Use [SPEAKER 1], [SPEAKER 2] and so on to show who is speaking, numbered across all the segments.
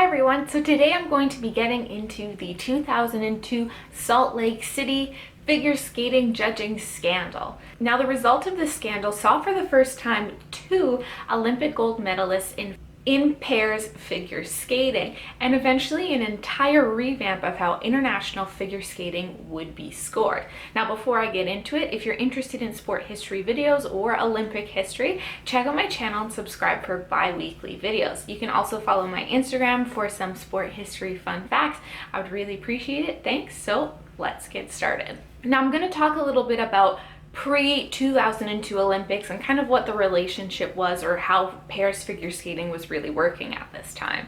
[SPEAKER 1] everyone, so today I'm going to be getting into the 2002 Salt Lake City figure skating judging scandal. Now, the result of this scandal saw for the first time two Olympic gold medalists in pairs figure skating, and eventually an entire revamp of how international figure skating would be scored. Now, before I get into it, if you're interested in sport history videos or Olympic history, check out my channel and subscribe for bi-weekly videos. You can also follow my Instagram for some sport history fun facts. I would really appreciate it. Thanks. So let's get started. Now, I'm going to talk a little bit about pre-2002 Olympics and kind of what the relationship was, or how pairs figure skating was really working at this time.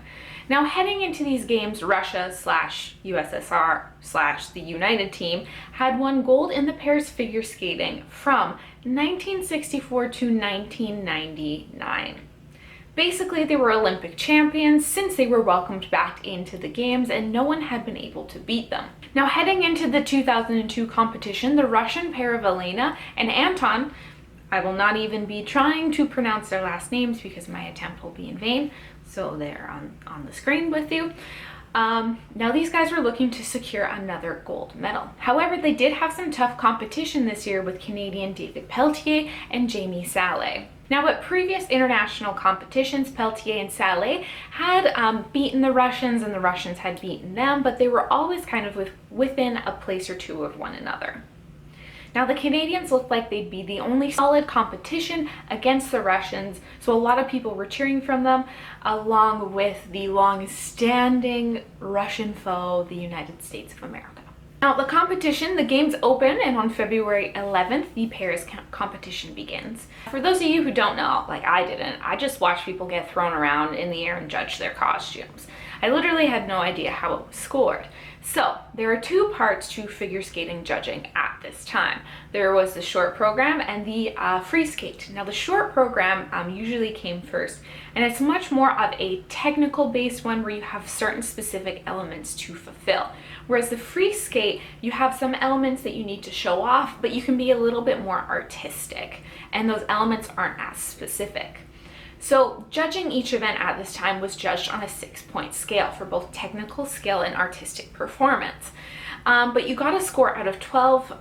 [SPEAKER 1] Now, heading into these games, Russia/USSR/the United team had won gold in the pairs figure skating from 1964 to 1999. Basically, they were Olympic champions since they were welcomed back into the games, and no one had been able to beat them. Now, heading into the 2002 competition, the Russian pair of Elena and Anton, I will not even be trying to pronounce their last names because my attempt will be in vain, so they're on the screen with you. Now, these guys were looking to secure another gold medal. However, they did have some tough competition this year with Canadian David Pelletier and Jamie Salé. Now, at previous international competitions, Pelletier and Salé had beaten the Russians, and the Russians had beaten them, but they were always kind of within a place or two of one another. Now, the Canadians looked like they'd be the only solid competition against the Russians, so a lot of people were cheering from them, along with the long-standing Russian foe, the United States of America. Now, the competition, the games open, and on February 11th, the pairs competition begins. For those of you who don't know, like I didn't, I just watched people get thrown around in the air and judge their costumes. I literally had no idea how it was scored. So, there are two parts to figure skating judging at this time. There was the short program and the free skate. Now, the short program usually came first, and it's much more of a technical based one where you have certain specific elements to fulfill. Whereas the free skate, you have some elements that you need to show off, but you can be a little bit more artistic, and those elements aren't as specific. So judging each event at this time was judged on a 6-point scale for both technical skill and artistic performance. But you got a score out of 12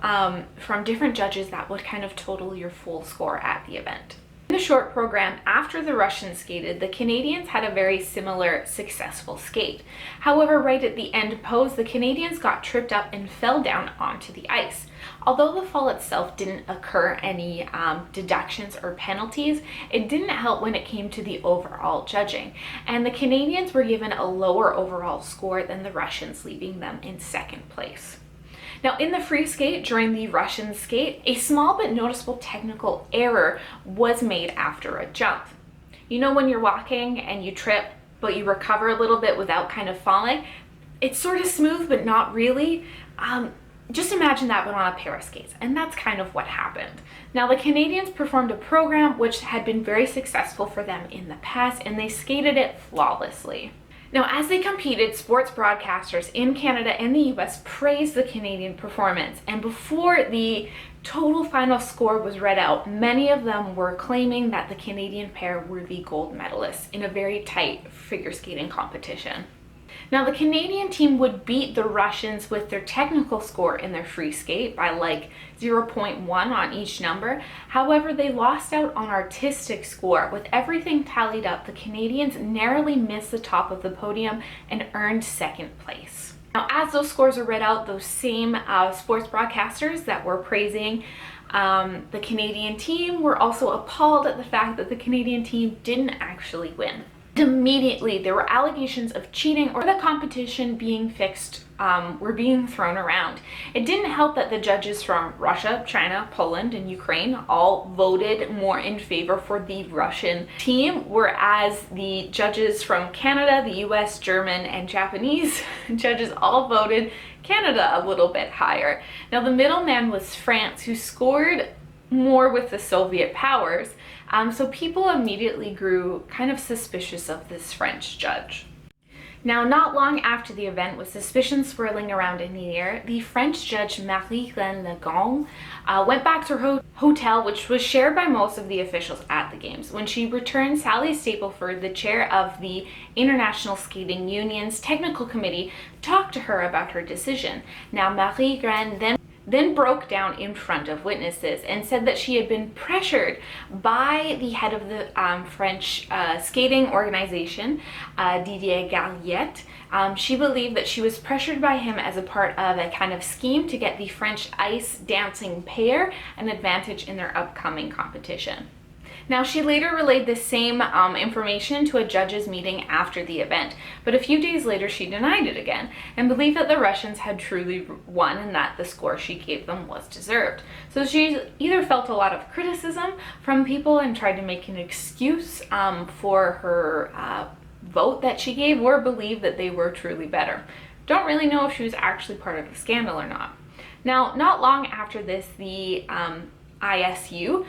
[SPEAKER 1] from different judges that would kind of total your full score at the event. In the short program, after the Russians skated, the Canadians had a very similar successful skate. However, right at the end pose, the Canadians got tripped up and fell down onto the ice. Although the fall itself didn't occur any deductions or penalties, it didn't help when it came to the overall judging, and the Canadians were given a lower overall score than the Russians, leaving them in second place. Now, in the free skate during the Russian skate, a small but noticeable technical error was made after a jump. You know when you're walking and you trip, but you recover a little bit without kind of falling? It's sort of smooth, but not really. Just imagine that, but on a pair of skates, and that's kind of what happened. Now, the Canadians performed a program which had been very successful for them in the past, and they skated it flawlessly. Now, as they competed, sports broadcasters in Canada and the US praised the Canadian performance, and before the total final score was read out, many of them were claiming that the Canadian pair were the gold medalists in a very tight figure skating competition. Now, the Canadian team would beat the Russians with their technical score in their free skate by like 0.1 on each number. However, they lost out on artistic score. With everything tallied up, the Canadians narrowly missed the top of the podium and earned second place. Now, as those scores were read out, those same sports broadcasters that were praising the Canadian team were also appalled at the fact that the Canadian team didn't actually win. Immediately, there were allegations of cheating or the competition being fixed were being thrown around. It didn't help that the judges from Russia, China, Poland, and Ukraine all voted more in favor for the Russian team, whereas the judges from Canada, the US, German, and Japanese judges all voted Canada a little bit higher. Now, the middleman was France, who scored more with the Soviet powers, so people immediately grew kind of suspicious of this French judge. Now, not long after the event, with suspicion swirling around in the air, the French judge Marie-Claire Legon went back to her hotel, which was shared by most of the officials at the Games. When she returned, Sally Stapleford, the chair of the International Skating Union's Technical Committee, talked to her about her decision. Now, Marie-Claire then broke down in front of witnesses and said that she had been pressured by the head of the French skating organization, Didier Galliet. She believed that she was pressured by him as a part of a kind of scheme to get the French ice dancing pair an advantage in their upcoming competition. Now, she later relayed this same information to a judges' meeting after the event, but a few days later she denied it again and believed that the Russians had truly won and that the score she gave them was deserved. So she either felt a lot of criticism from people and tried to make an excuse for her vote that she gave, or believed that they were truly better. Don't really know if she was actually part of the scandal or not. Now, not long after this, the ISU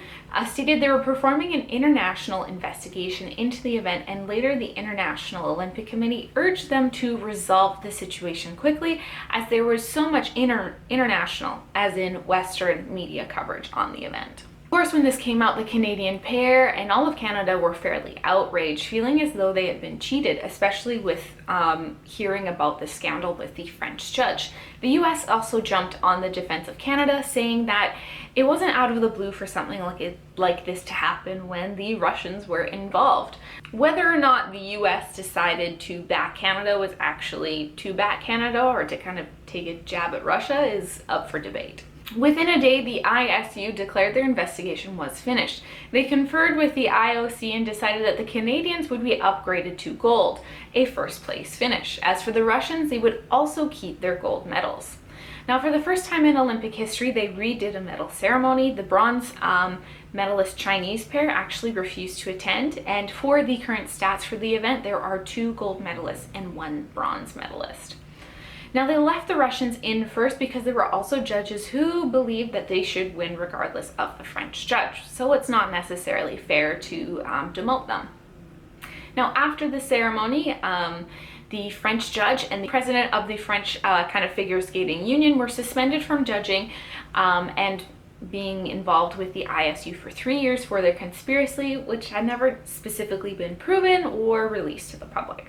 [SPEAKER 1] stated they were performing an international investigation into the event, and later the International Olympic Committee urged them to resolve the situation quickly, as there was so much international, as in Western, media coverage on the event. Of course, when this came out, the Canadian pair and all of Canada were fairly outraged, feeling as though they had been cheated, especially with hearing about the scandal with the French judge. The US also jumped on the defense of Canada, saying that it wasn't out of the blue for something like this to happen when the Russians were involved. Whether or not the US decided to back Canada was actually to back Canada or to kind of take a jab at Russia is up for debate. Within a day, the ISU declared their investigation was finished. They conferred with the IOC and decided that the Canadians would be upgraded to gold, a first place finish. As for the Russians, they would also keep their gold medals. Now, for the first time in Olympic history, they redid a medal ceremony. The bronze medalist Chinese pair actually refused to attend, and for the current stats for the event, there are 2 gold medalists and 1 bronze medalist. Now, they left the Russians in first because there were also judges who believed that they should win regardless of the French judge, so it's not necessarily fair to demote them. Now, after the ceremony, the French judge and the president of the French kind of figure skating union were suspended from judging and being involved with the ISU for 3 years for their conspiracy, which had never specifically been proven or released to the public.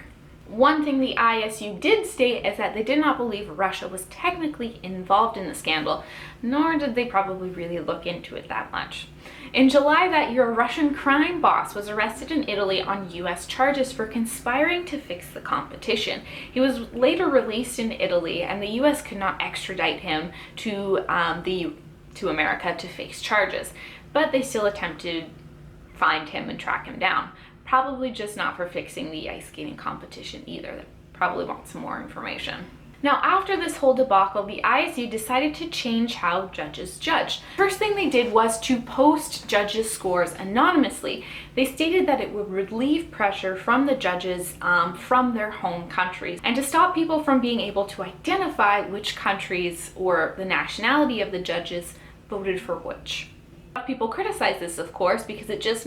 [SPEAKER 1] One thing the ISU did state is that they did not believe Russia was technically involved in the scandal, nor did they probably really look into it that much. In July that year, a Russian crime boss was arrested in Italy on US charges for conspiring to fix the competition. He was later released in Italy, and the US could not extradite him to America to face charges, but they still attempted to find him and track him down. Probably just not for fixing the ice skating competition either. They probably want some more information. Now, after this whole debacle, the ISU decided to change how judges judged. First thing they did was to post judges' scores anonymously. They stated that it would relieve pressure from the judges from their home countries, and to stop people from being able to identify which countries or the nationality of the judges voted for which. People criticized this, of course, because it just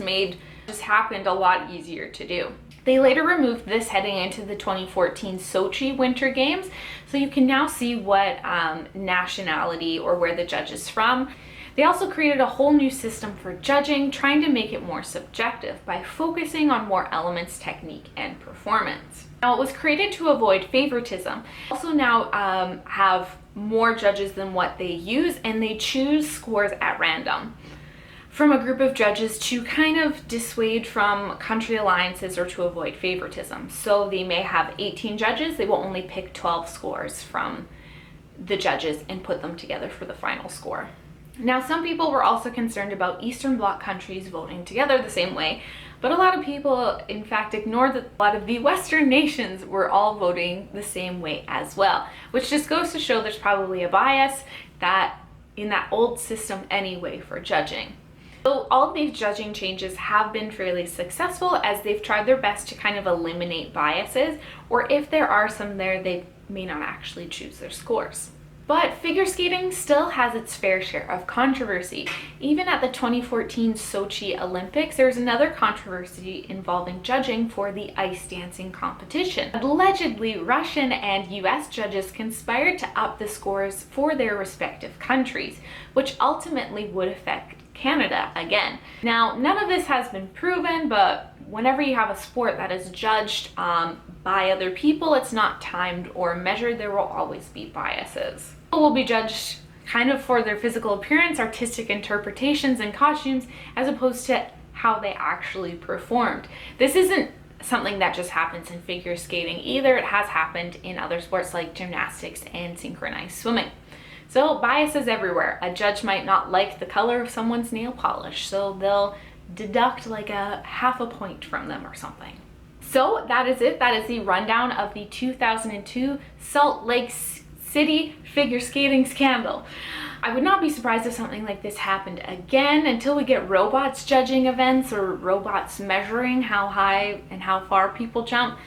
[SPEAKER 1] happened a lot easier to do. They later removed this heading into the 2014 Sochi Winter Games, so you can now see what nationality or where the judge is from. They also created a whole new system for judging, trying to make it more subjective by focusing on more elements, technique, and performance. Now, it was created to avoid favoritism. Also now have more judges than what they use, and they choose scores at random from a group of judges to kind of dissuade from country alliances or to avoid favoritism. So they may have 18 judges, they will only pick 12 scores from the judges and put them together for the final score. Now, some people were also concerned about Eastern Bloc countries voting together the same way, but a lot of people, in fact, ignored that a lot of the Western nations were all voting the same way as well, which just goes to show there's probably a bias that in that old system anyway for judging. So all of these judging changes have been fairly successful, as they've tried their best to kind of eliminate biases, or if there are some there, they may not actually choose their scores. But figure skating still has its fair share of controversy. Even at the 2014 Sochi Olympics, there was another controversy involving judging for the ice dancing competition. Allegedly, Russian and US judges conspired to up the scores for their respective countries, which ultimately would affect Canada again. Now, none of this has been proven, but whenever you have a sport that is judged by other people, it's not timed or measured, there will always be biases. People will be judged kind of for their physical appearance, artistic interpretations, and costumes, as opposed to how they actually performed. This isn't something that just happens in figure skating either. It has happened in other sports like gymnastics and synchronized swimming. So biases everywhere. A judge might not like the color of someone's nail polish, so they'll deduct like a half a point from them or something. So that is it. That is the rundown of the 2002 Salt Lake City figure skating scandal. I would not be surprised if something like this happened again until we get robots judging events or robots measuring how high and how far people jump.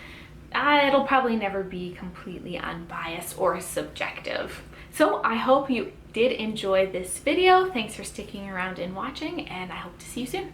[SPEAKER 1] It'll probably never be completely unbiased or subjective. So I hope you did enjoy this video. Thanks for sticking around and watching, and I hope to see you soon.